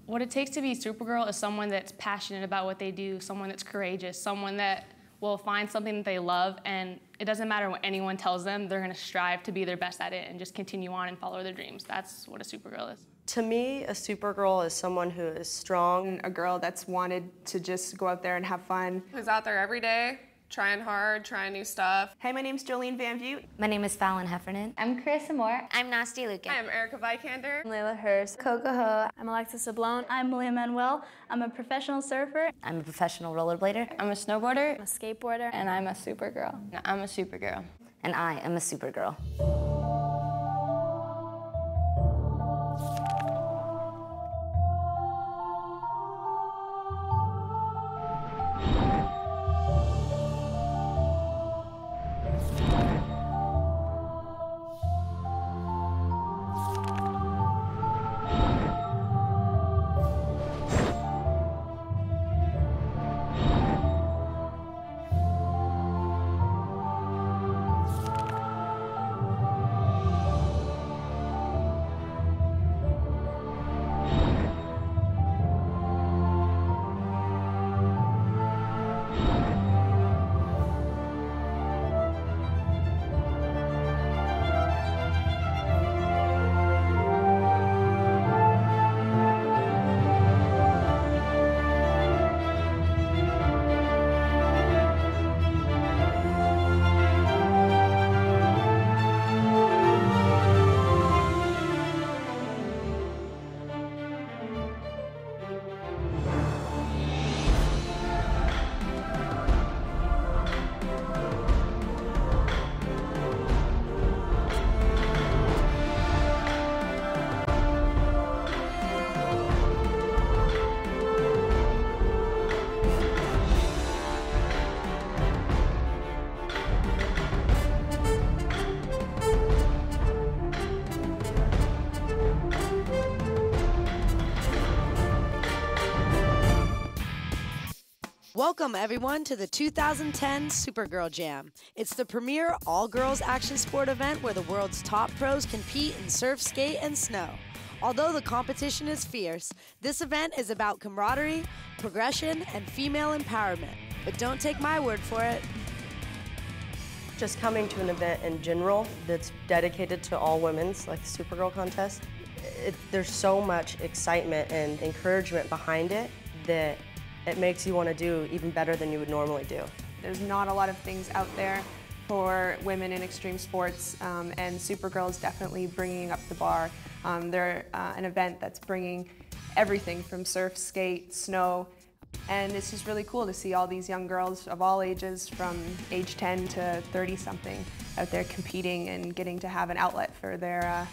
What it takes to be Supergirl is someone that's passionate about what they do, someone that's courageous, someone that will find something that they love, and it doesn't matter what anyone tells them, they're gonna strive to be their best at it and just continue on and follow their dreams. That's what a Supergirl is. To me, a Supergirl is someone who is strong. A girl that's wanted to just go out there and have fun. Who's out there every day, trying hard, trying new stuff. Hey, my name's Jolene Van Vute. My name is Fallon Heffernan. I'm Carissa Moore. I'm Nasty Lucan. I'm Erica Vikander. I'm Leila Hurst. Coco Ho. I'm Alexis Sablon. I'm Manuel. I'm a professional surfer. I'm a professional rollerblader. I'm a snowboarder. I'm a skateboarder. And I'm a Supergirl. I'm a Supergirl. And I am a Supergirl. Welcome, everyone, to the 2010 Supergirl Jam. It's the premier all-girls action sport event where the world's top pros compete in surf, skate, and snow. Although the competition is fierce, this event is about camaraderie, progression, and female empowerment. But don't take my word for it. Just coming to an event in general that's dedicated to all women's, like the Supergirl contest, there's so much excitement and encouragement behind it that it makes you want to do even better than you would normally do. There's not a lot of things out there for women in extreme sports, and Supergirl is definitely bringing up the bar. They're an event that's bringing everything from surf, skate, snow, and it's just really cool to see all these young girls of all ages, from age 10 to 30-something, out there competing and getting to have an outlet for their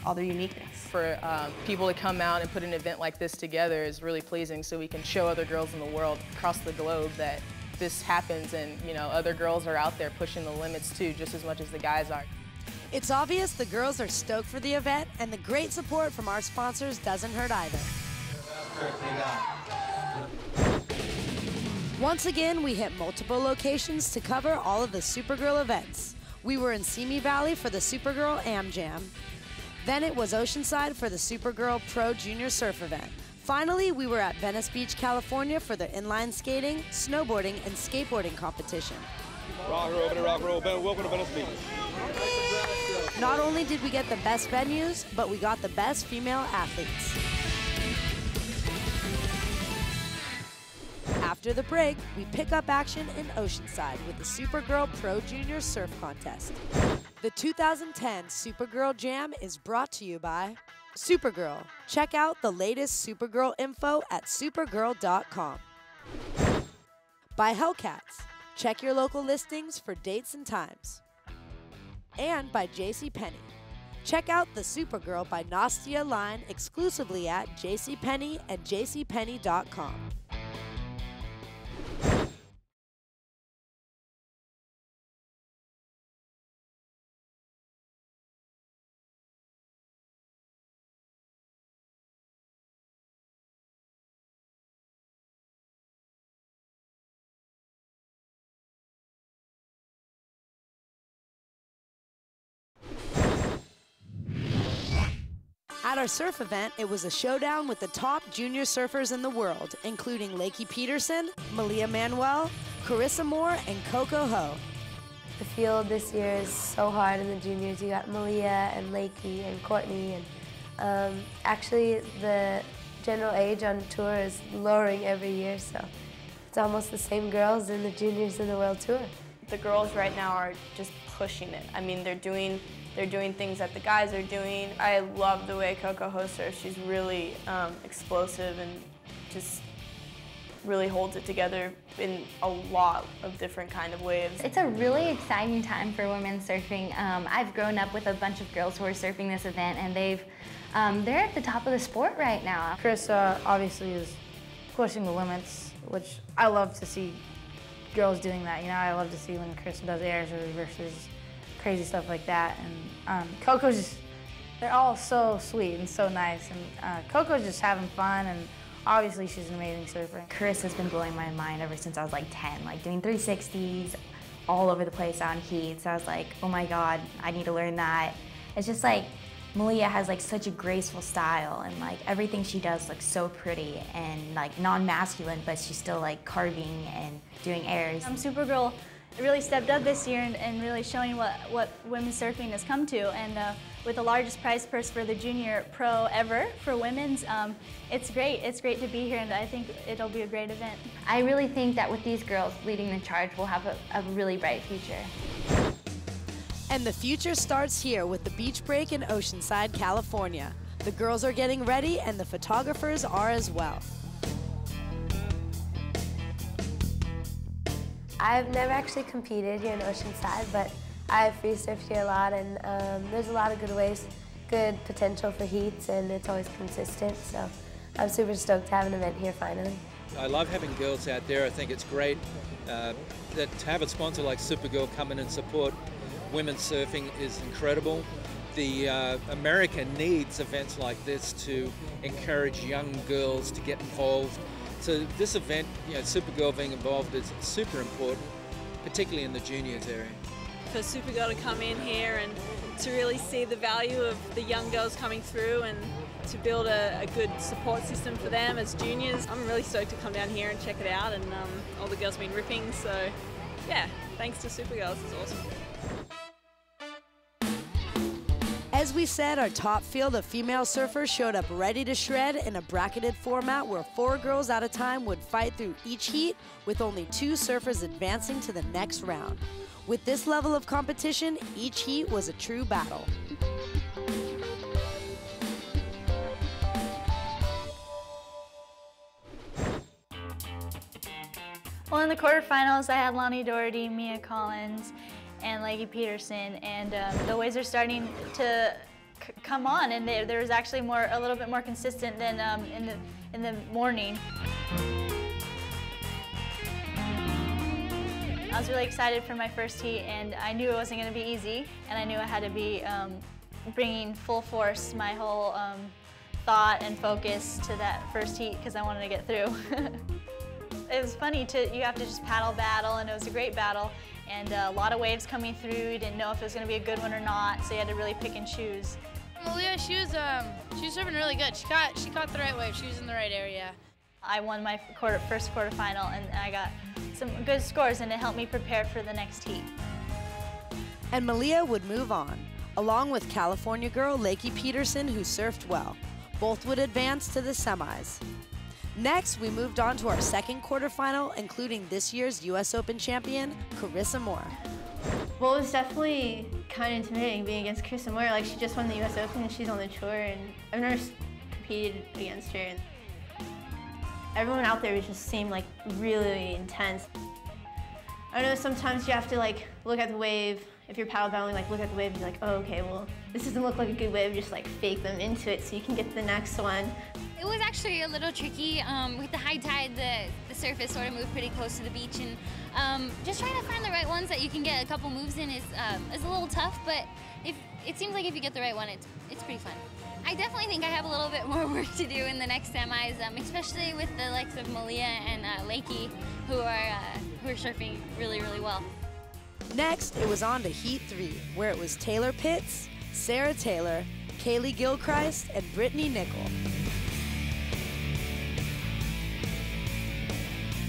all their uniqueness. For people to come out and put an event like this together is really pleasing, so we can show other girls in the world across the globe that this happens, and other girls are out there pushing the limits too, just as much as the guys are. It's obvious the girls are stoked for the event, and the great support from our sponsors doesn't hurt either. Once again, we hit multiple locations to cover all of the Supergirl events. We were in Simi Valley for the Supergirl Am Jam. Then it was Oceanside for the Supergirl Pro Junior Surf event. Finally, we were at Venice Beach, California for the inline skating, snowboarding, and skateboarding competition. Rock, roll, welcome to Venice Beach. Not only did we get the best venues, but we got the best female athletes. After the break, we pick up action in Oceanside with the Supergirl Pro Junior Surf Contest. The 2010 Supergirl Jam is brought to you by Supergirl. Check out the latest Supergirl info at supergirl.com. By Hellcats. Check your local listings for dates and times. And by JCPenney. Check out the Supergirl by Nastia line exclusively at JCPenney and jcpenney.com. At our surf event, it was a showdown with the top junior surfers in the world, including Lakey Peterson, Malia Manuel, Carissa Moore, and Coco Ho. The field this year is so hard in the juniors. You got Malia and Lakey and Courtney, and actually the general age on tour is lowering every year, so it's almost the same girls in the juniors in the world tour. The girls right now are just pushing it. I mean, they're doing things that the guys are doing. I love the way Coco Ho surfs. She's really explosive and just really holds it together in a lot of different kind of waves. It's a really exciting time for women surfing. I've grown up with a bunch of girls who are surfing this event, and they're at the top of the sport right now. Carissa obviously is pushing the limits, which I love to see girls doing that. You know, I love to see when Carissa does airs or reverses, crazy stuff like that. And Coco's just, they're all so sweet and so nice. And Coco's just having fun, and obviously she's an amazing surfer. Carissa's been blowing my mind ever since I was like 10, like doing 360s all over the place on heat. So I was like, oh my God, I need to learn that. It's just like, Malia has like such a graceful style, and like everything she does looks so pretty and like non-masculine, but she's still like carving and doing airs. Supergirl really stepped up this year and really showing what women's surfing has come to, and with the largest prize purse for the junior pro ever for women's, it's great. It's great to be here, and I think it'll be a great event. I really think that with these girls leading the charge, we'll have a really bright future. And the future starts here with the beach break in Oceanside, California. The girls are getting ready, and the photographers are as well. I've never actually competed here in Oceanside, but I've free surfed here a lot, and there's a lot of good waves, good potential for heats, and it's always consistent, so I'm super stoked to have an event here finally. I love having girls out there. I think it's great that to have a sponsor like Supergirl come in and support women's surfing is incredible. The America needs events like this to encourage young girls to get involved. So this event, you know, Supergirl being involved is super important, particularly in the juniors area. For Supergirl to come in here and to really see the value of the young girls coming through and to build a good support system for them as juniors. I'm really stoked to come down here and check it out, and all the girls have been ripping, so yeah, thanks to Supergirls, it's awesome. As we said, our top field of female surfers showed up ready to shred in a bracketed format where 4 girls at a time would fight through each heat, with only 2 surfers advancing to the next round. With this level of competition, each heat was a true battle. Well, in the quarterfinals, I had Lonnie Doherty, Mia Collins, and Lakey Peterson, and the waves are starting to come on, and there was actually a little bit more consistent than in the morning. I was really excited for my first heat, and I knew it wasn't going to be easy, and I knew I had to be bringing full force my whole thought and focus to that first heat because I wanted to get through. It was funny, you have to just paddle battle, and it was a great battle, and a lot of waves coming through. You didn't know if it was going to be a good one or not, so you had to really pick and choose. Malia, she was surfing really good. She caught the right wave. She was in the right area. I won my first quarterfinal, and I got some good scores, and it helped me prepare for the next heat. And Malia would move on, along with California girl Lakey Peterson, who surfed well. Both would advance to the semis. Next, we moved on to our second quarterfinal, including this year's U.S. Open champion, Carissa Moore. Well, it was definitely kind of intimidating being against Carissa Moore. Like, she just won the U.S. Open and she's on the tour, and I've never competed against her. Everyone out there just seemed like really intense. I know sometimes you have to like look at the wave. If you're paddle battling, like look at the wave and be like, oh, okay, well, this doesn't look like a good wave. Just like fake them into it so you can get the next one. It was actually a little tricky. With the high tide, the surface sort of moved pretty close to the beach, and just trying to find the right ones that you can get a couple moves in is a little tough, but it seems like if you get the right one, it's pretty fun. I definitely think I have a little bit more work to do in the next semis, especially with the likes of Malia and Lakey, who are surfing really, really well. Next, it was on to Heat 3, where it was Taylor Pitz, Sarah Taylor, Kaylee Gilchrist and Brittani Nicholl.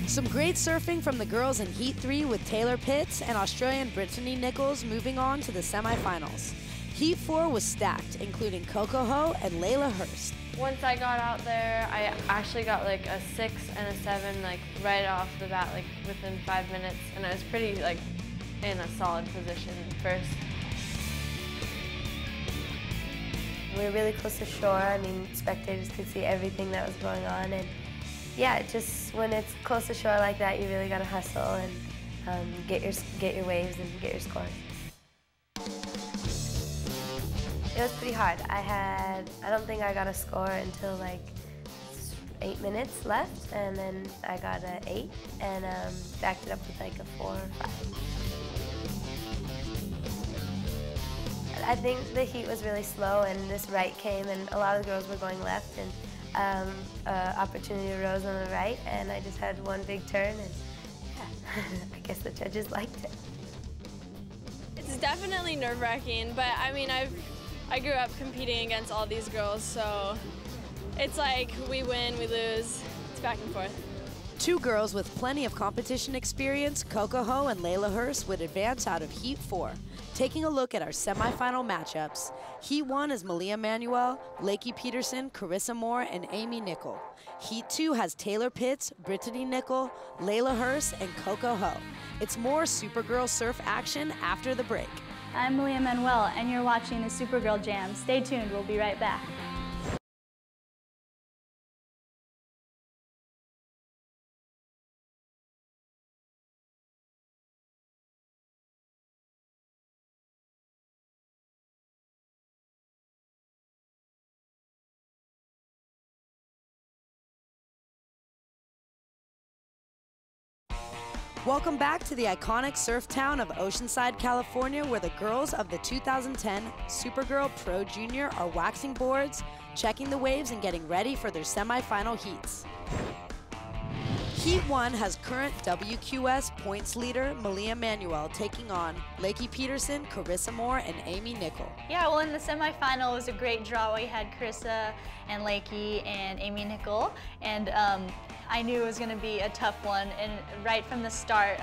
Some great surfing from the girls in Heat 3 with Taylor Pitz and Australian Brittani Nicholl moving on to the semifinals. Heat 4 was stacked, including Coco and Leila Hurst. Once I got out there, I actually got like a 6 and a 7 like right off the bat, like within 5 minutes, and I was pretty like in a solid position first. We were really close to shore. I mean, spectators could see everything that was going on, and yeah, just when it's close to shore like that, you really gotta hustle and get your waves and get your scores. It was pretty hard. I don't think I got a score until like 8 minutes left, and then I got an 8 and backed it up with like a 4 or 5. I think the heat was really slow, and this right came, and a lot of the girls were going left, and opportunity arose on the right, and I just had one big turn, and yeah, I guess the judges liked it. It's definitely nerve-wracking, but I mean, I grew up competing against all these girls, so it's like we win, we lose, it's back and forth. Two girls with plenty of competition experience, Coco and Leila Hurst, would advance out of Heat 4. Taking a look at our semifinal matchups, Heat 1 is Malia Manuel, Lakey Peterson, Carissa Moore, and Amy Nicholl. Heat 2 has Taylor Pitz, Brittani Nicholl, Leila Hurst, and Coco. It's more Supergirl surf action after the break. I'm Malia Manuel, and you're watching the Supergirl Jam. Stay tuned, we'll be right back. Welcome back to the iconic surf town of Oceanside, California, where the girls of the 2010 Supergirl Pro Junior are waxing boards, checking the waves, and getting ready for their semifinal heats. Heat 1 has current WQS points leader Malia Manuel taking on Lakey Peterson, Carissa Moore, and Amy Nicholl. Yeah, well, in the semifinal, it was a great draw. We had Carissa and Lakey and Amy Nicholl, and I knew it was going to be a tough one. And right from the start,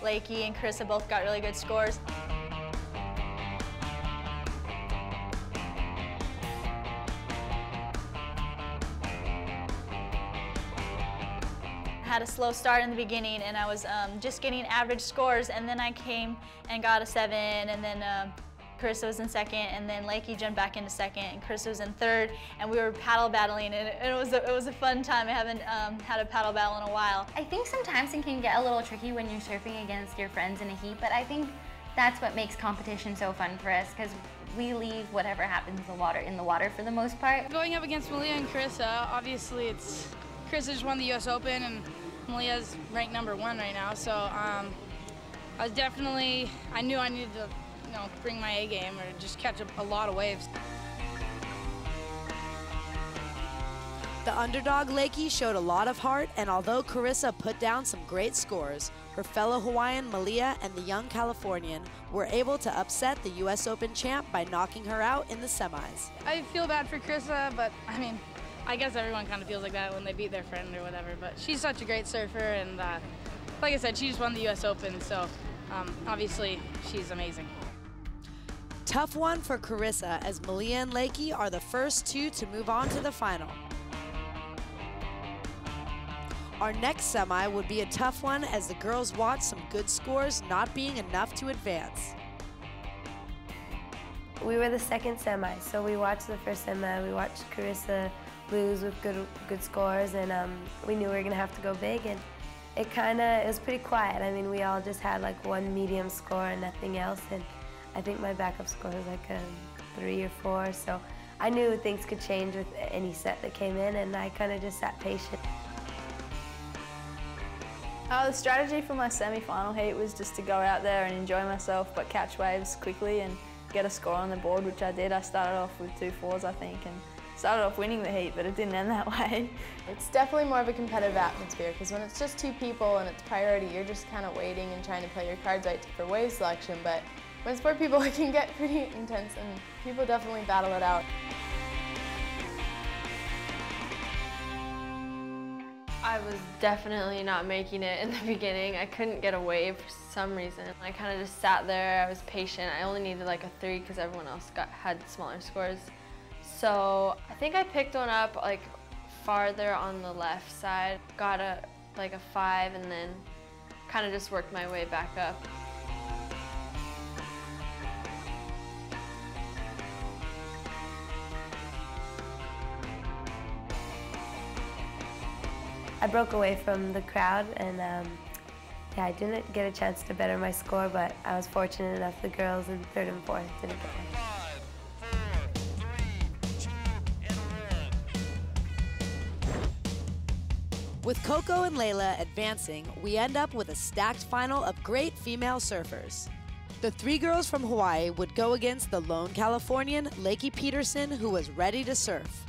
Lakey and Carissa both got really good scores. Had a slow start in the beginning, and I was just getting average scores, and then I came and got a 7, and then Carissa was in second, and then Lakey jumped back into second, and Carissa was in third, and we were paddle battling, and it was a fun time. I haven't had a paddle battle in a while. I think sometimes it can get a little tricky when you're surfing against your friends in a heat, but I think that's what makes competition so fun for us, because we leave whatever happens in the water for the most part. Going up against Malia and Carissa, obviously Carissa just won the US Open, and Malia's ranked #1 right now, so I knew I needed to bring my A game or just catch a lot of waves. The underdog Lakey showed a lot of heart, and although Carissa put down some great scores, her fellow Hawaiian Malia and the young Californian were able to upset the US Open champ by knocking her out in the semis. I feel bad for Carissa, but I mean, I guess everyone kind of feels like that when they beat their friend or whatever, but she's such a great surfer, and like I said, she just won the US Open, so obviously she's amazing. Tough one for Carissa, as Malia and Lakey are the first two to move on to the final. Our next semi would be a tough one, as the girls watch some good scores not being enough to advance. We were the second semi, so we watched the first semi. We watched Carissa lose with good scores, and we knew we were gonna have to go big, and it was pretty quiet. I mean, we all just had like one medium score and nothing else, and I think my backup score was like a 3 or 4, so I knew things could change with any set that came in, and I kind of just sat patient. The strategy for my semi-final heat was just to go out there and enjoy myself, but catch waves quickly and get a score on the board, which I did. I started off with 2 4s, I think, and started off winning the heat, but it didn't end that way. It's definitely more of a competitive atmosphere, because when it's just 2 people and it's priority, you're just kind of waiting and trying to play your cards right for wave selection. But When sport people, it can get pretty intense, and people definitely battle it out. I was definitely not making it in the beginning. I couldn't get a wave for some reason. I kind of just sat there. I was patient. I only needed like a 3 because everyone else had smaller scores. So I think I picked one up like farther on the left side, got like a 5, and then kind of just worked my way back up. I broke away from the crowd, and yeah, I didn't get a chance to better my score, but I was fortunate enough the girls in 3rd and 4th didn't get one. With Coco and Leila advancing, we end up with a stacked final of great female surfers. The 3 girls from Hawaii would go against the lone Californian, Lakey Peterson, who was ready to surf.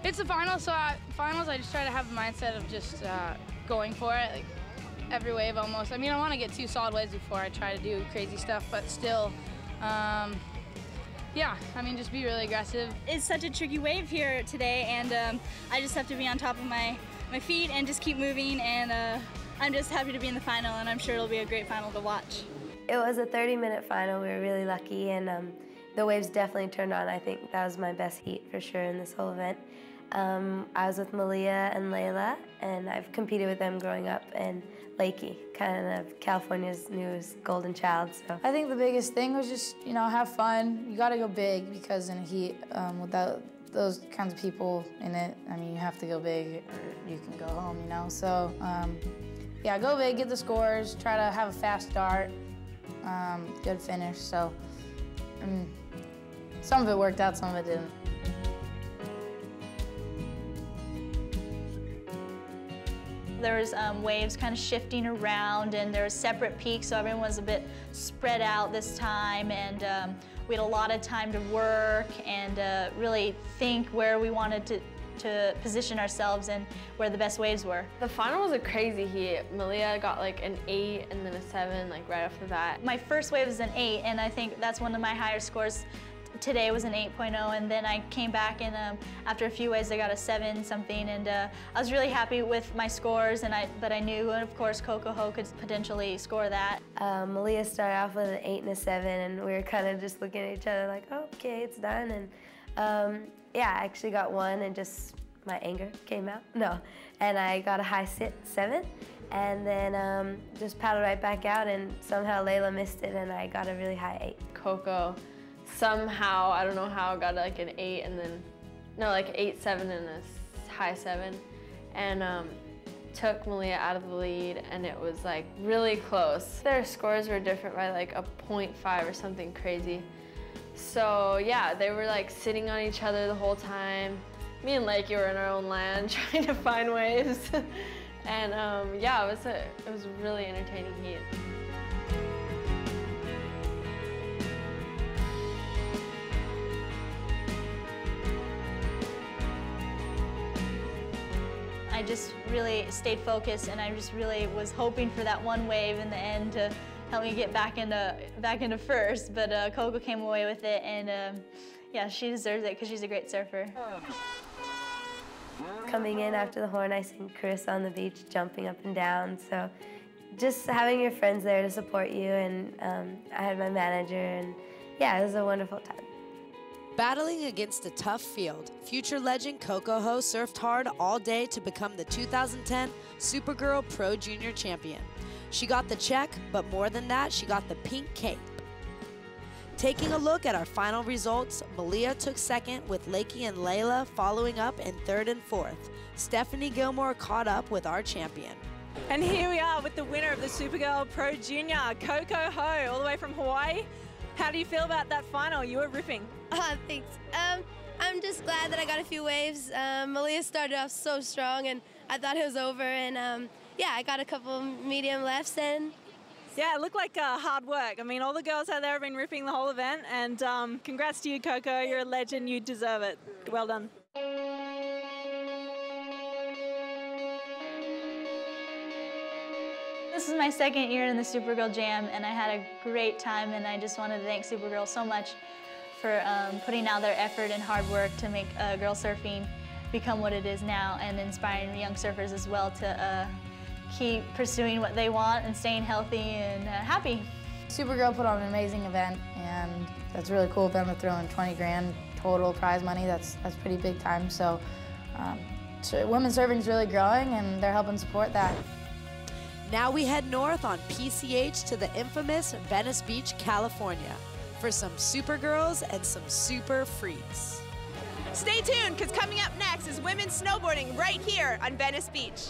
It's the finals, so finals I just try to have the mindset of just going for it, like every wave almost. I mean, I want to get 2 solid waves before I try to do crazy stuff, but still, yeah, I mean, just be really aggressive. It's such a tricky wave here today, and I just have to be on top of my feet and just keep moving, and I'm just happy to be in the final, and I'm sure it'll be a great final to watch. It was a 30-minute final. We were really lucky, and the waves definitely turned on. I think that was my best heat for sure in this whole event. I was with Malia and Leila, and I've competed with them growing up, and Lakey, kind of California's newest golden child. So I think the biggest thing was just, you know, have fun. You got to go big, because in heat, without those kinds of people in it, I mean, you have to go big or you can go home, you know? So, yeah, go big, get the scores, try to have a fast start, good finish. So, I mean, some of it worked out, some of it didn't. There was waves kind of shifting around, and there was separate peaks, so everyone was a bit spread out this time, and we had a lot of time to work and really think where we wanted to position ourselves and where the best waves were. The final was a crazy heat. Malia got like an 8 and then a 7 like right off the bat. My first wave was an 8, and I think that's one of my higher scores. Today was an 8.0, and then I came back, and after a few waves I got a 7 something, and I was really happy with my scores, but I knew, of course, Coco could potentially score that. Malia started off with an 8 and a 7, and we were kind of just looking at each other like, oh, okay, it's done. And yeah, I actually got 1, and just my anger came out. No, and I got a high 7, and then just paddled right back out, and somehow Leila missed it, and I got a really high 8. Coco somehow, I don't know how, got like an 8 and then, no, like 8, 7 and a high 7. And took Malia out of the lead, and it was like really close. Their scores were different by like a 0.5 or something crazy. So yeah, they were like sitting on each other the whole time. Me and Lakey were in our own land trying to find waves. And yeah, it was a really entertaining heat. I just really stayed focused, and I just really was hoping for that one wave in the end to help me get back into first. But Coco came away with it, and yeah, she deserves it because she's a great surfer. Coming in after the horn, I seen Carissa on the beach jumping up and down. So just having your friends there to support you, and I had my manager, and yeah, it was a wonderful time. Battling against a tough field, future legend Coco surfed hard all day to become the 2010 Supergirl Pro Junior Champion. She got the check, but more than that, she got the pink cape. Taking a look at our final results, Malia took 2nd with Lakey and Leila following up in 3rd and 4th. Stephanie Gilmore caught up with our champion. And here we are with the winner of the Supergirl Pro Junior, Coco all the way from Hawaii. How do you feel about that final? You were ripping. Thanks. I'm just glad that I got a few waves. Malia started off so strong, and I thought it was over. And yeah, I got a couple medium lefts, and yeah, it looked like hard work. I mean, all the girls out there have been ripping the whole event, and congrats to you, Coco. You're a legend. You deserve it. Well done. The This is my second year in the Supergirl Jam, and I had a great time, and I just wanted to thank Supergirl so much for putting out their effort and hard work to make girl surfing become what it is now, and inspiring young surfers as well to keep pursuing what they want and staying healthy and happy. Supergirl put on an amazing event, and that's really cool of them to throw in 20 grand total prize money. That's pretty big time. So women's surfing is really growing, and they're helping support that. Now we head north on PCH to the infamous Venice Beach, California, for some Supergirls and some super freaks. Stay tuned, because coming up next is women's snowboarding right here on Venice Beach.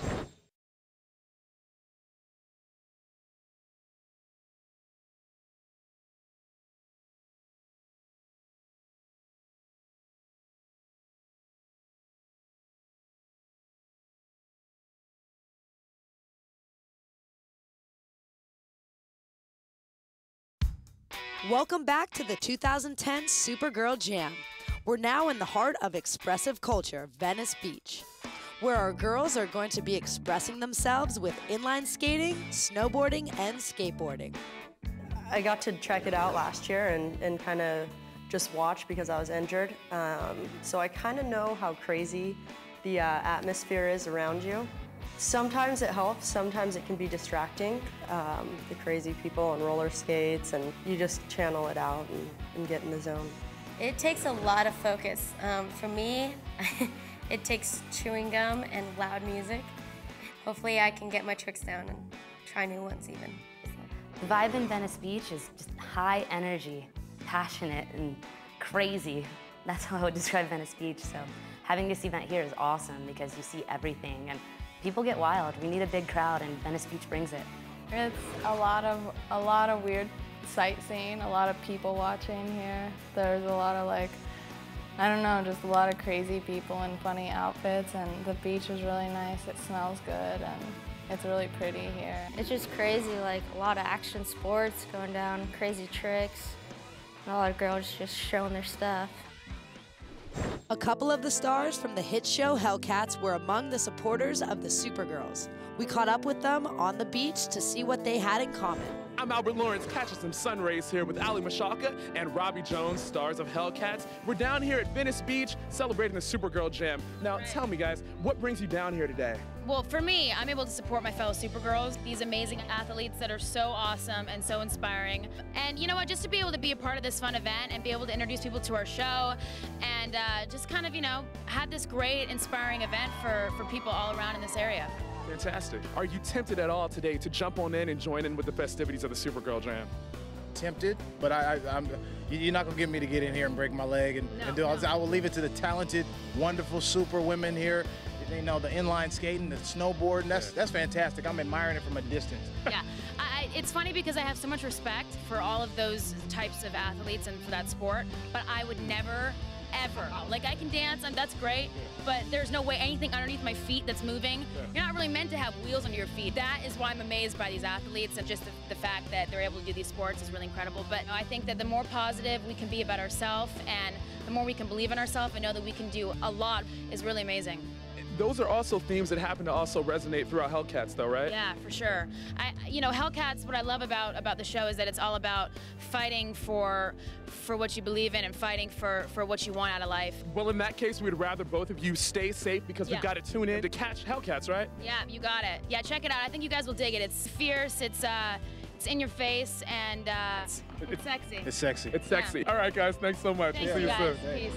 Welcome back to the 2010 Supergirl Jam. We're now in the heart of expressive culture, Venice Beach, where our girls are going to be expressing themselves with inline skating, snowboarding, and skateboarding. I got to check it out last year and kind of just watch because I was injured. So I kind of know how crazy the atmosphere is around you. Sometimes it helps, sometimes it can be distracting. The crazy people on roller skates, and you just channel it out and get in the zone. It takes a lot of focus. For me, it takes chewing gum and loud music. Hopefully I can get my tricks down and try new ones even. The vibe in Venice Beach is just high energy, passionate, and crazy. That's how I would describe Venice Beach. So having this event here is awesome because you see everything, and people get wild. We need a big crowd, and Venice Beach brings it. It's a lot of weird sightseeing, a lot of people watching here. There's a lot of I don't know, just a lot of crazy people in funny outfits, and the beach is really nice. It smells good, and it's really pretty here. It's just crazy, like a lot of action sports going down, crazy tricks, and a lot of girls just showing their stuff. A couple of the stars from the hit show Hellcats were among the supporters of the Supergirls. We caught up with them on the beach to see what they had in common. I'm Albert Lawrence, catching some sun rays here with Ali Mashaka and Robbie Jones, stars of Hellcats. We're down here at Venice Beach celebrating the Supergirl Jam. Now, tell me, guys, what brings you down here today? Well, for me, I'm able to support my fellow Supergirls, these amazing athletes that are so awesome and so inspiring. And you know what, just to be able to be a part of this fun event and be able to introduce people to our show and just kind of, have this great, inspiring event for people all around in this area. Fantastic. Are you tempted at all today to jump on in and join in with the festivities of the Supergirl Jam? Tempted, but you're not going to get me to get in here and break my leg and do all this. I will leave it to the talented, wonderful super women here. The inline skating, the snowboarding, that's fantastic. I'm admiring it from a distance. Yeah, it's funny because I have so much respect for all of those types of athletes and for that sport, but I would never, ever, I can dance and that's great, but there's no way anything underneath my feet that's moving. You're not really meant to have wheels under your feet. That is why I'm amazed by these athletes, and just the fact that they're able to do these sports is really incredible. But I think that the more positive we can be about ourselves, and the more we can believe in ourselves and know that we can do a lot, is really amazing. Those are also themes that happen to also resonate throughout Hellcats, though, right? Yeah, for sure. Hellcats, what I love about the show is that it's all about fighting for what you believe in and fighting for what you want out of life. Well, in that case, we'd rather both of you stay safe because we've got to tune in to catch Hellcats, right? Yeah, you got it. Yeah, check it out. I think you guys will dig it. It's fierce, it's in your face, and it's sexy. It's sexy. It's sexy. Yeah. All right, guys, thanks so much. Thanks, See you soon. Peace.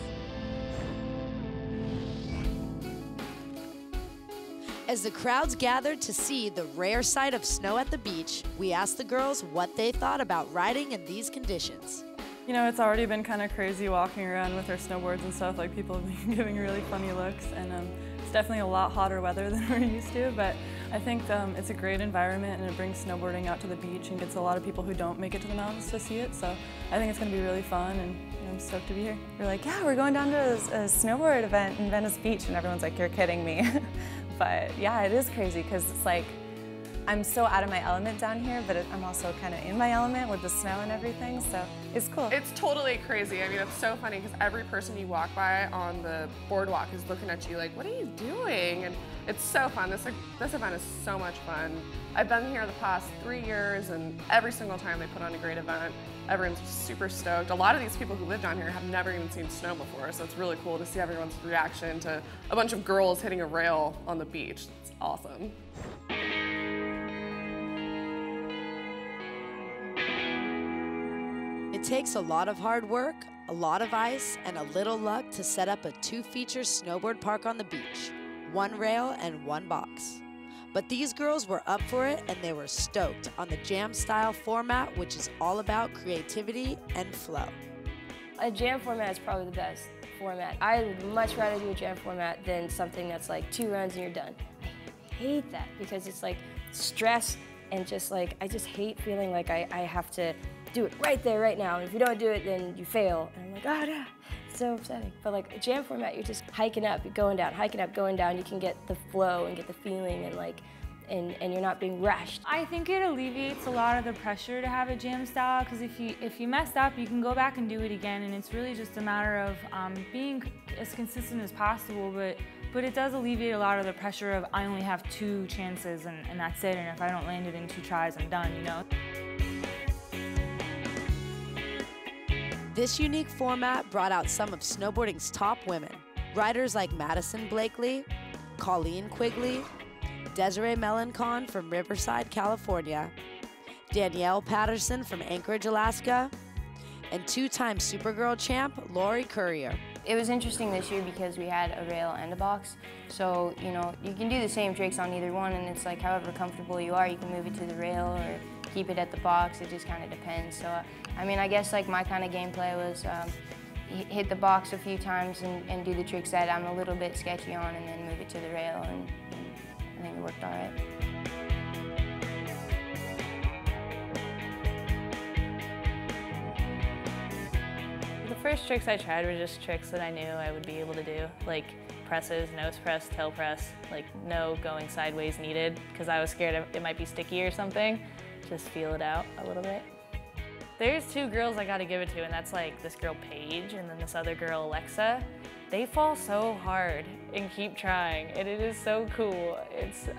As the crowds gathered to see the rare sight of snow at the beach, we asked the girls what they thought about riding in these conditions. It's already been kind of crazy walking around with our snowboards and stuff. People have been giving really funny looks, and it's definitely a lot hotter weather than we're used to, but I think it's a great environment, and it brings snowboarding out to the beach and gets a lot of people who don't make it to the mountains to see it, so I think it's going to be really fun, and I'm stoked to be here. We're like, yeah, we're going down to a snowboard event in Venice Beach, and everyone's like, you're kidding me. But yeah, it is crazy because it's I'm so out of my element down here, but I'm also kind of in my element with the snow and everything, so it's cool. It's totally crazy. I mean, it's so funny because every person you walk by on the boardwalk is looking at you like, what are you doing? And it's so fun. This event is so much fun. I've been here the past 3 years, and every single time they put on a great event, everyone's super stoked. A lot of these people who live down here have never even seen snow before, so it's really cool to see everyone's reaction to a bunch of girls hitting a rail on the beach. It's awesome. It takes a lot of hard work, a lot of ice, and a little luck to set up a 2-feature snowboard park on the beach. 1 rail and 1 box. But these girls were up for it, and they were stoked on the jam-style format, which is all about creativity and flow. A jam format is probably the best format. I would much rather do a jam format than something that's like 2 runs and you're done. I hate that because it's like stress and just like, I just hate feeling like I have to do it right there, right now. And if you don't do it, then you fail. And I'm like, oh no, it's so upsetting. But like a jam format, you're just hiking up, you're going down, hiking up, going down. You can get the flow and get the feeling and like, and you're not being rushed. I think it alleviates a lot of the pressure to have a jam style, because if you mess up, you can go back and do it again, and it's really just a matter of being as consistent as possible, but it does alleviate a lot of the pressure of I only have 2 chances and that's it, and if I don't land it in 2 tries, I'm done, you know? This unique format brought out some of snowboarding's top women. Riders like Madison Blakely, Colleen Quigley, Desiree Melancon from Riverside, California, Danielle Peterson from Anchorage, Alaska, and 2-time Supergirl champ, Lori Courier. It was interesting this year because we had a rail and a box. So, you know, you can do the same tricks on either one, and it's like however comfortable you are, you can move it to the rail or keep it at the box. It just kind of depends. So, I mean, I guess like my kind of gameplay was hit the box a few times and do the tricks that I'm a little bit sketchy on, and then move it to the rail, and I think it worked all right. The first tricks I tried were just tricks that I knew I would be able to do, like presses, nose press, tail press, like no going sideways needed, because I was scared it might be sticky or something. Just feel it out a little bit. There's 2 girls I gotta give it to, and that's like this girl Paige and then this other girl Alexa. They fall so hard and keep trying, and it is so cool.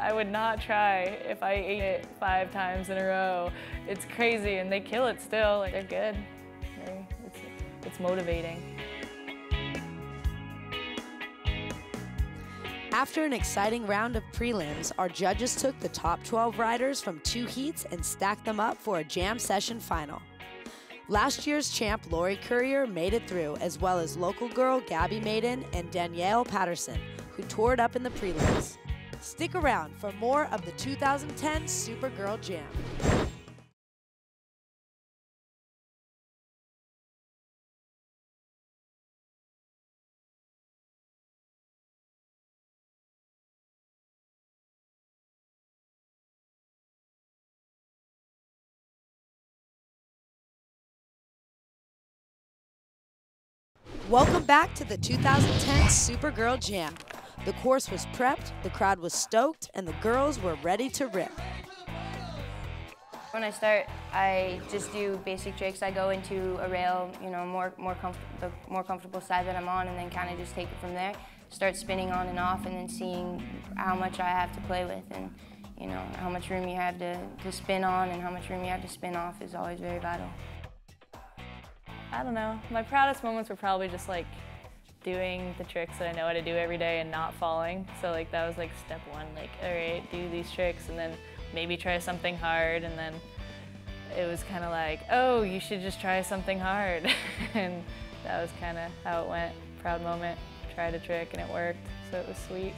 I would not try if I ate it 5 times in a row. It's crazy, and they kill it still. They're good. It's motivating. After an exciting round of prelims, our judges took the top 12 riders from 2 heats and stacked them up for a jam session final. Last year's champ Lori Courier made it through, as well as local girl Gabby Maiden and Danielle Peterson, who tore it up in the prelims. Stick around for more of the 2010 Supergirl Jam. Welcome back to the 2010 Supergirl Jam. The course was prepped, the crowd was stoked, and the girls were ready to rip. When I start, I just do basic tricks. I go into a rail, you know, the more comfortable side that I'm on, and then kind of just take it from there. Start spinning on and off, and then seeing how much I have to play with, and you know, how much room you have to spin on and how much room you have to spin off is always very vital. I don't know. My proudest moments were probably just like doing the tricks that I know how to do every day and not falling. So like that was like step 1, like, all right, do these tricks and then maybe try something hard, and then it was kind of like, oh, you should just try something hard. And that was kind of how it went. Proud moment, tried a trick and it worked, so it was sweet.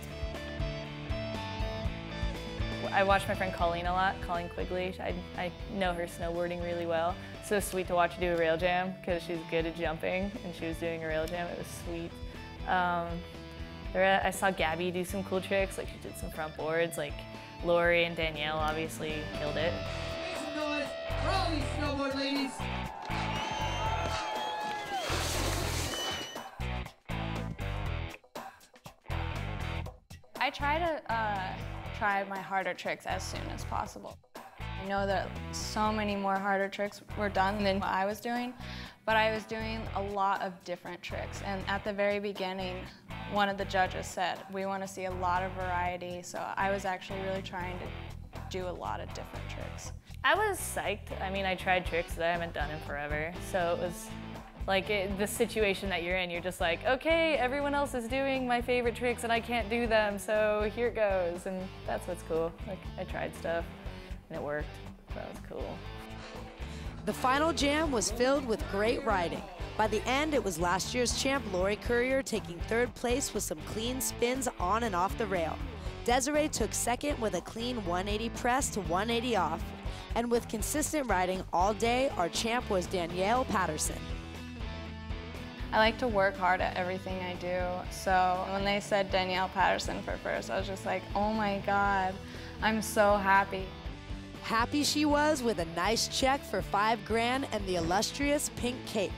I watch my friend Colleen a lot, Colleen Quigley. I know her snowboarding really well. So sweet to watch her do a rail jam because she's good at jumping, and she was doing a rail jam. It was sweet. I saw Gabby do some cool tricks, like she did some front boards. Like Lori and Danielle obviously killed it. Raleigh snowboard ladies. I try to try my harder tricks as soon as possible. I know that so many more harder tricks were done than what I was doing, but I was doing a lot of different tricks. And at the very beginning, one of the judges said, we want to see a lot of variety, so I was actually really trying to do a lot of different tricks. I was psyched. I mean, I tried tricks that I haven't done in forever, so it was like the situation that you're in. You're just like, okay, everyone else is doing my favorite tricks and I can't do them, so here it goes. And that's what's cool. Like, I tried stuff and it worked, so that was cool. The final jam was filled with great riding. By the end, it was last year's champ Lori Courier taking third place with some clean spins on and off the rail. Desiree took second with a clean 180 press to 180 off. And with consistent riding all day, our champ was Danielle Peterson. I like to work hard at everything I do, so when they said Danielle Peterson for first, I was just like, oh my God, I'm so happy. Happy she was with a nice check for $5 grand and the illustrious pink cape.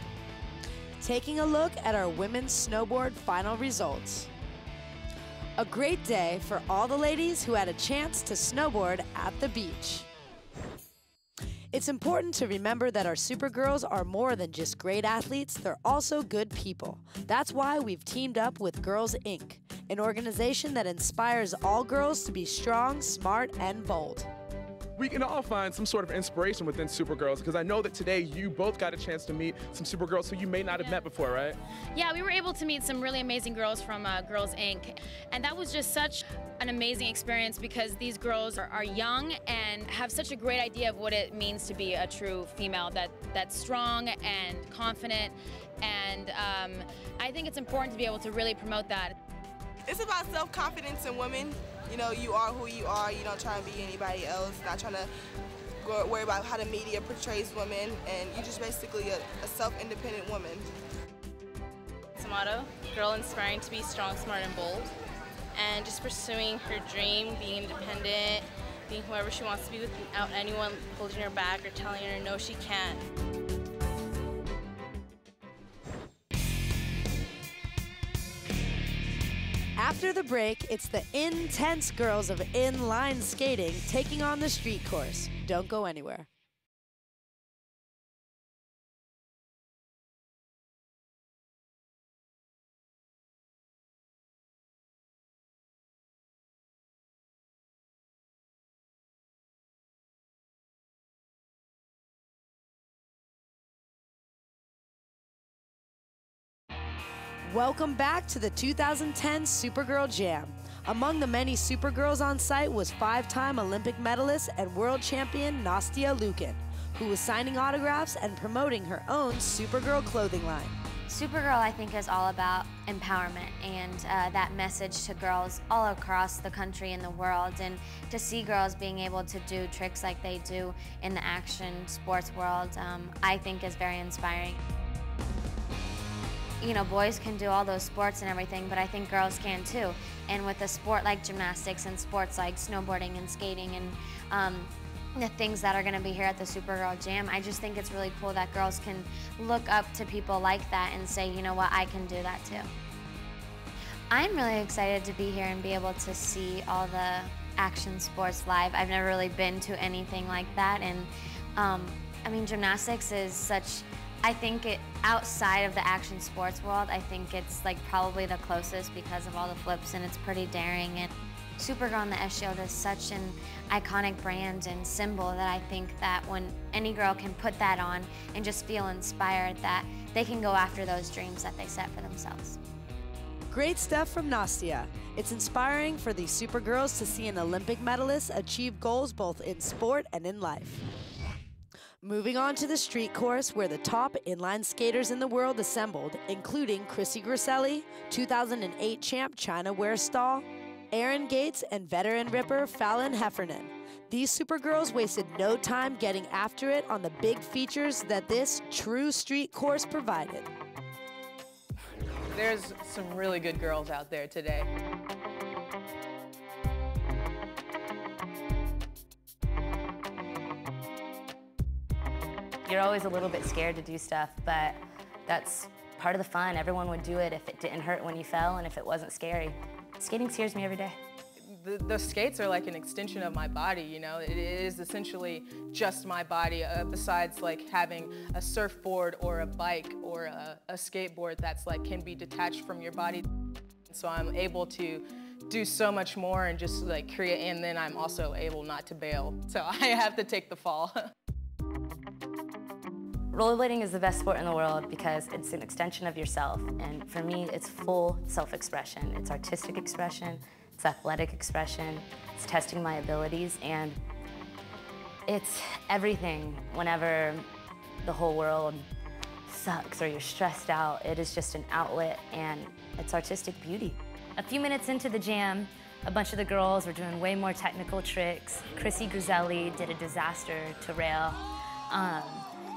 Taking a look at our women's snowboard final results. A great day for all the ladies who had a chance to snowboard at the beach. It's important to remember that our Supergirls are more than just great athletes, they're also good people. That's why we've teamed up with Girls Inc., an organization that inspires all girls to be strong, smart, and bold. We can all find some sort of inspiration within Supergirls, because I know that today you both got a chance to meet some Supergirls who you may not have met before, right? Yeah, we were able to meet some really amazing girls from Girls Inc. And that was just such an amazing experience because these girls are young and have such a great idea of what it means to be a true female, that's strong and confident. And I think it's important to be able to really promote that. It's about self-confidence in women. You know, you are who you are. You don't try and be anybody else. Not trying to worry about how the media portrays women. And you're just basically a self-independent woman. It's a motto, girl inspiring to be strong, smart, and bold. And just pursuing her dream, being independent, being whoever she wants to be without anyone holding her back or telling her no, she can't. After the break, it's the intense girls of inline skating taking on the street course. Don't go anywhere. Welcome back to the 2010 Supergirl Jam. Among the many Supergirls on site was 5-time Olympic medalist and world champion Nastia Lukin, who was signing autographs and promoting her own Supergirl clothing line. Supergirl, I think, is all about empowerment and that message to girls all across the country and the world. And to see girls being able to do tricks like they do in the action sports world, I think is very inspiring. You know, boys can do all those sports and everything, but I think girls can too. And with a sport like gymnastics and sports like snowboarding and skating and the things that are going to be here at the Supergirl Jam, I just think it's really cool that girls can look up to people like that and say, you know what, I can do that too. I'm really excited to be here and be able to see all the action sports live. I've never really been to anything like that, and I mean, gymnastics is such, I think outside of the action sports world, I think it's like probably the closest because of all the flips, and it's pretty daring. And Supergirl and the S Shield is such an iconic brand and symbol that I think that when any girl can put that on and just feel inspired, that they can go after those dreams that they set for themselves. Great stuff from Nastia. It's inspiring for these Supergirls to see an Olympic medalist achieve goals both in sport and in life. Moving on to the street course, where the top inline skaters in the world assembled, including Chrissy Griselli, 2008 champ China Wearstall, Aaron Gates, and veteran ripper Fallon Heffernan. These Supergirls wasted no time getting after it on the big features that this true street course provided. There's some really good girls out there today. You're always a little bit scared to do stuff, but that's part of the fun. Everyone would do it if it didn't hurt when you fell and if it wasn't scary. Skating scares me every day. The skates are like an extension of my body, you know? It is essentially just my body, besides like having a surfboard or a bike or a skateboard that's like can be detached from your body. So I'm able to do so much more and just like create, and then I'm also able not to bail. So I have to take the fall. Rollerblading is the best sport in the world because it's an extension of yourself. And for me, it's full self-expression. It's artistic expression, it's athletic expression, it's testing my abilities, and it's everything whenever the whole world sucks or you're stressed out. It is just an outlet, and it's artistic beauty. A few minutes into the jam, a bunch of the girls were doing way more technical tricks. Chrissy Griselli did a disaster to rail.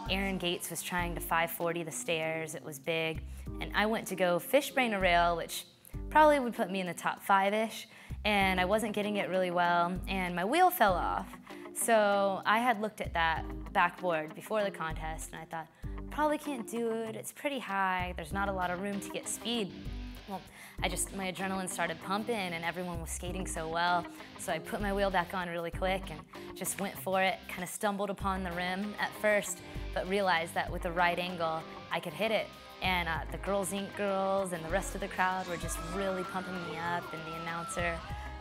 Aaron Gates was trying to 540 the stairs. It was big. And I went to go fish brain a rail, which probably would put me in the top 5-ish. And I wasn't getting it really well, and my wheel fell off. So I had looked at that backboard before the contest, and I thought, probably can't do it. It's pretty high. There's not a lot of room to get speed. Well, my adrenaline started pumping, and everyone was skating so well. So I put my wheel back on really quick and just went for it, kind of stumbled upon the rim at first, but realized that with the right angle, I could hit it. And the Girls Inc. girls and the rest of the crowd were just really pumping me up, and the announcer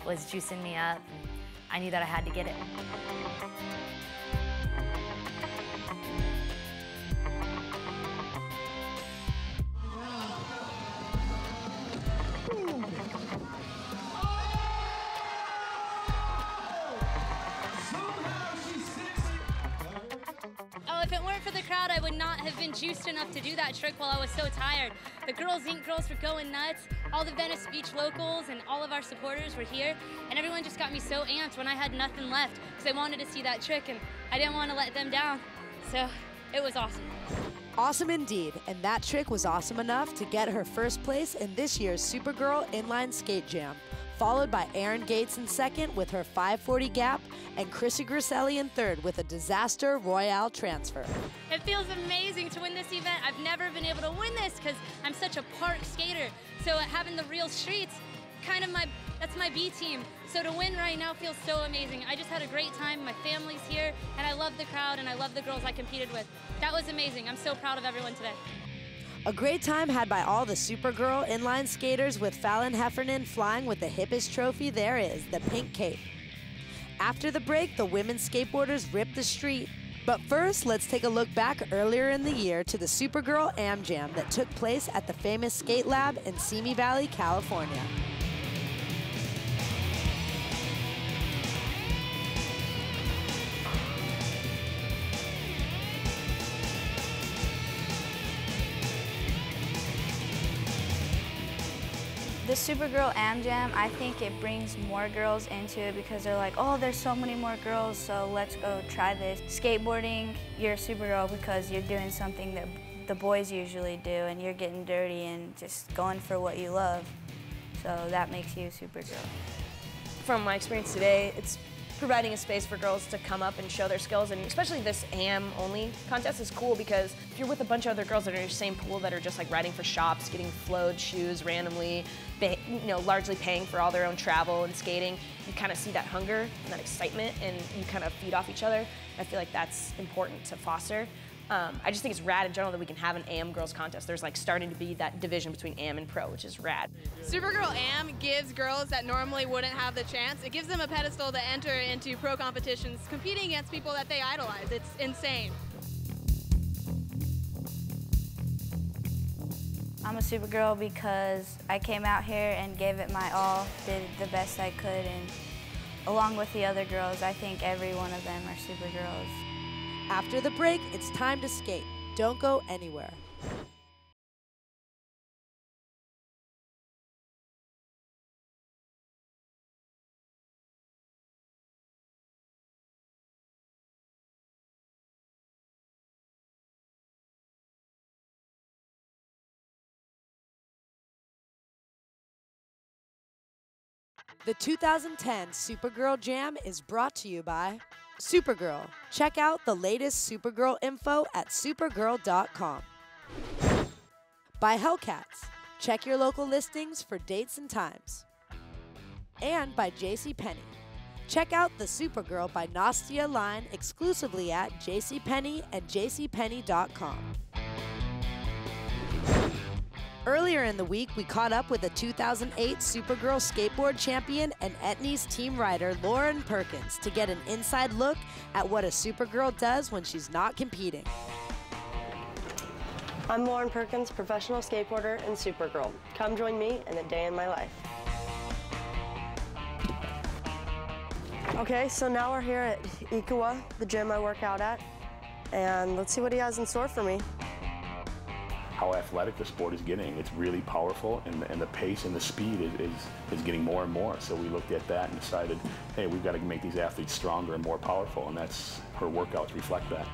was juicing me up, and I knew that I had to get it. If it weren't for the crowd, I would not have been juiced enough to do that trick while I was so tired. The Girls Inc. girls were going nuts. All the Venice Beach locals and all of our supporters were here, and everyone just got me so amped when I had nothing left because I wanted to see that trick, and I didn't want to let them down. So it was awesome. Awesome indeed, and that trick was awesome enough to get her first place in this year's Supergirl Inline Skate Jam, followed by Aaron Gates in second with her 540 gap, and Chrissy Griselli in third with a disaster Royale transfer. It feels amazing to win this event. I've never been able to win this because I'm such a park skater. So having the real streets, that's my B team. So to win right now feels so amazing. I just had a great time. My family's here, and I love the crowd, and I love the girls I competed with. That was amazing. I'm so proud of everyone today. A great time had by all the Supergirl inline skaters, with Fallon Heffernan flying with the hippest trophy there is, the pink cape. After the break, the women's skateboarders ripped the street. But first, let's take a look back earlier in the year to the Supergirl Am Jam that took place at the famous SKATELAB in Simi Valley, California. The Supergirl Am Jam, I think it brings more girls into it because they're like, oh, there's so many more girls, so let's go try this. Skateboarding, you're a Supergirl because you're doing something that the boys usually do, and you're getting dirty and just going for what you love. So that makes you a Supergirl. From my experience today, it's providing a space for girls to come up and show their skills, and especially this AM-only contest is cool because if you're with a bunch of other girls that are in your same pool that are just like riding for shops, getting flowed shoes randomly, largely paying for all their own travel and skating, you kind of see that hunger and that excitement, and you kind of feed off each other. I feel like that's important to foster. I just think it's rad in general that we can have an AM girls contest. There's like starting to be that division between AM and pro, which is rad. Supergirl AM gives girls that normally wouldn't have the chance, it gives them a pedestal to enter into pro competitions, competing against people that they idolize. It's insane. I'm a Supergirl because I came out here and gave it my all, did the best I could, and along with the other girls, I think every one of them are Supergirls. After the break, it's time to skate. Don't go anywhere. The 2010 Supergirl Jam is brought to you by Supergirl. Check out the latest Supergirl info at supergirl.com. By Hellcats. Check your local listings for dates and times. and by JCPenney. Check out the Supergirl by Nastia line exclusively at JCPenney and jcpenney.com. Earlier in the week, we caught up with the 2008 Supergirl skateboard champion and Etnies team rider Lauren Perkins to get an inside look at what a Supergirl does when she's not competing. I'm Lauren Perkins, professional skateboarder and Supergirl. Come join me in a day in my life. Okay, so now we're here at Ikawa, the gym I work out at, and let's see what he has in store for me. How athletic the sport is getting. It's really powerful, and the pace and the speed is getting more and more. So we looked at that and decided, hey, we've got to make these athletes stronger and more powerful, and that's her workouts reflect that.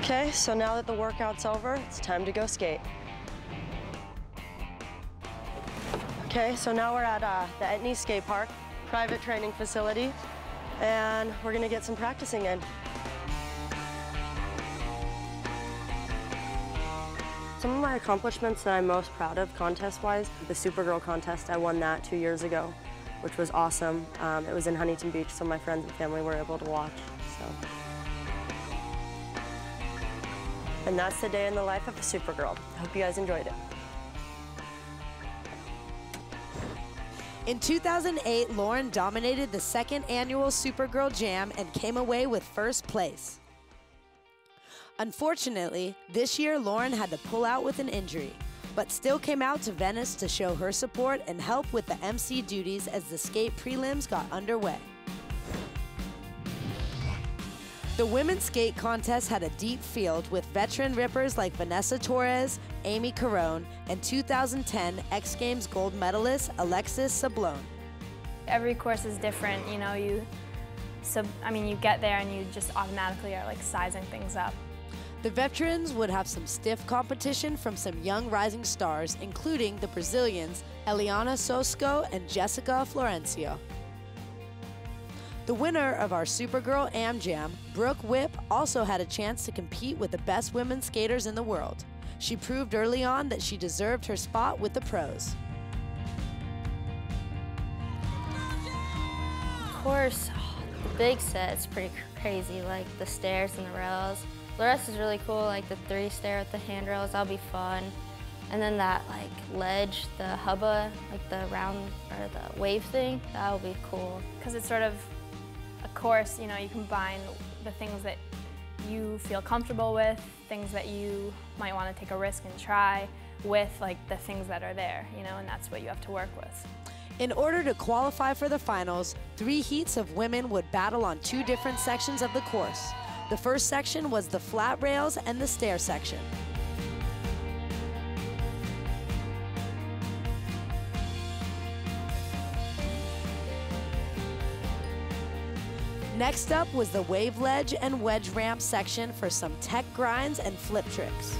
Okay, so now that the workout's over, it's time to go skate. Okay, so now we're at the Etnies skate park, private training facility, and we're gonna get some practicing in. Some of my accomplishments that I'm most proud of contest-wise, the Supergirl contest, I won that 2 years ago, which was awesome. It was in Huntington Beach, so my friends and family were able to watch. And that's the day in the life of a Supergirl. I hope you guys enjoyed it. In 2008, Lauren dominated the second annual Supergirl Jam and came away with first place. Unfortunately, this year Lauren had to pull out with an injury, but still came out to Venice to show her support and help with the MC duties as the skate prelims got underway. The women's skate contest had a deep field with veteran rippers like Vanessa Torres, Amy Carone, and 2010 X Games gold medalist Alexis Sablone. Every course is different, you know, you get there and you just automatically are like sizing things up. The veterans would have some stiff competition from some young rising stars, including the Brazilians Eliana Sosco and Jessica Florencio. The winner of our Supergirl Am Jam, Brooke Whip, also had a chance to compete with the best women skaters in the world. She proved early on that she deserved her spot with the pros. Of course, the big set is pretty crazy, like the stairs and the rails. The rest is really cool, like the 3-stair with the handrails, that'll be fun. And then that like ledge, the hubba, like the round or the wave thing, that'll be cool. Because it's sort of a course, you know, you combine the things that you feel comfortable with, things that you might want to take a risk and try, with like the things that are there, you know, and that's what you have to work with. In order to qualify for the finals, 3 heats of women would battle on 2 different sections of the course. The first section was the flat rails and the stair section. Next up was the wave ledge and wedge ramp section for some tech grinds and flip tricks.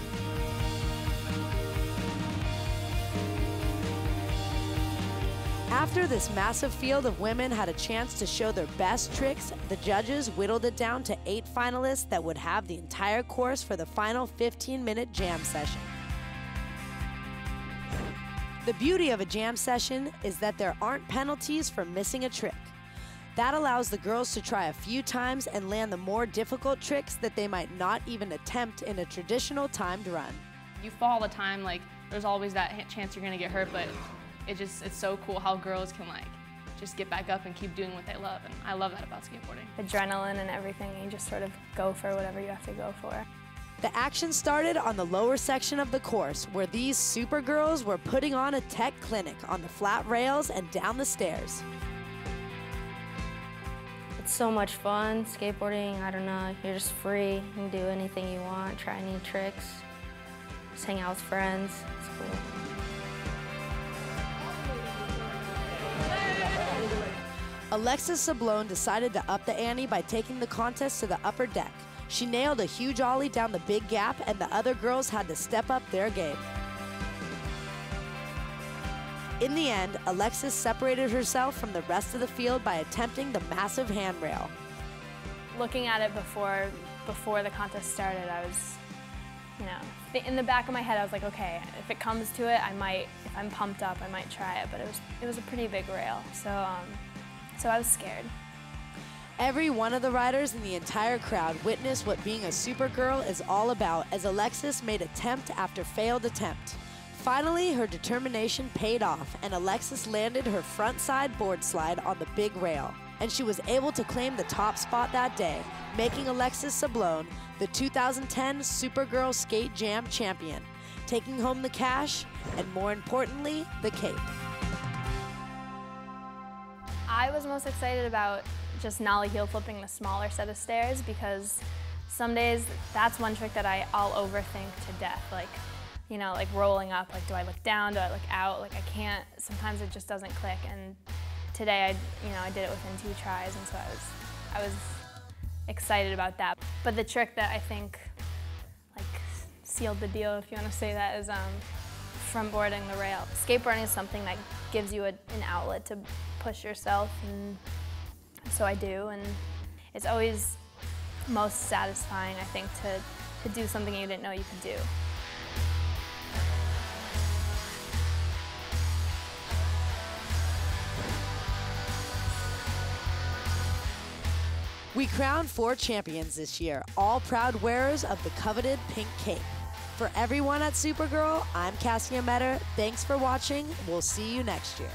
After this massive field of women had a chance to show their best tricks, the judges whittled it down to 8 finalists that would have the entire course for the final 15-minute jam session. The beauty of a jam session is that there aren't penalties for missing a trick. That allows the girls to try a few times and land the more difficult tricks that they might not even attempt in a traditional timed run. You fall all the time, like there's always that chance you're gonna get hurt, but it's so cool how girls can like just get back up and keep doing what they love, and I love that about skateboarding. Adrenaline and everything, you just sort of go for whatever you have to go for. The action started on the lower section of the course, where these Supergirls were putting on a tech clinic on the flat rails and down the stairs. It's so much fun, skateboarding, I don't know, you're just free. You can do anything you want, try new tricks, just hang out with friends, it's cool. Alexis Sablone decided to up the ante by taking the contest to the upper deck. She nailed a huge ollie down the big gap, and the other girls had to step up their game. In the end, Alexis separated herself from the rest of the field by attempting the massive handrail. Looking at it before before the contest started, I was, you know, in the back of my head, I was like, okay, if it comes to it, I might, if I'm pumped up, I might try it. But it was a pretty big rail, so I was scared. Every one of the riders in the entire crowd witnessed what being a Supergirl is all about as Alexis made attempt after failed attempt. Finally, her determination paid off and Alexis landed her front side board slide on the big rail. And she was able to claim the top spot that day, making Alexis Sablone the 2010 Supergirl Skate Jam champion, taking home the cash and, more importantly, the cape. I was most excited about just nollie heel flipping the smaller set of stairs because some days that's one trick that I'll overthink to death. Like, you know, like rolling up, like do I look down, do I look out? Like I can't, sometimes it just doesn't click. And today I did it within 2 tries, and so I was excited about that. But the trick that I think like sealed the deal, if you want to say that, is front boarding the rail. Skateboarding is something that gives you an outlet to push yourself, and so I do, and it's always most satisfying, I think, to do something you didn't know you could do. We crowned 4 champions this year, all proud wearers of the coveted pink cape. For everyone at Supergirl, I'm Cassia Metter. Thanks for watching. We'll see you next year.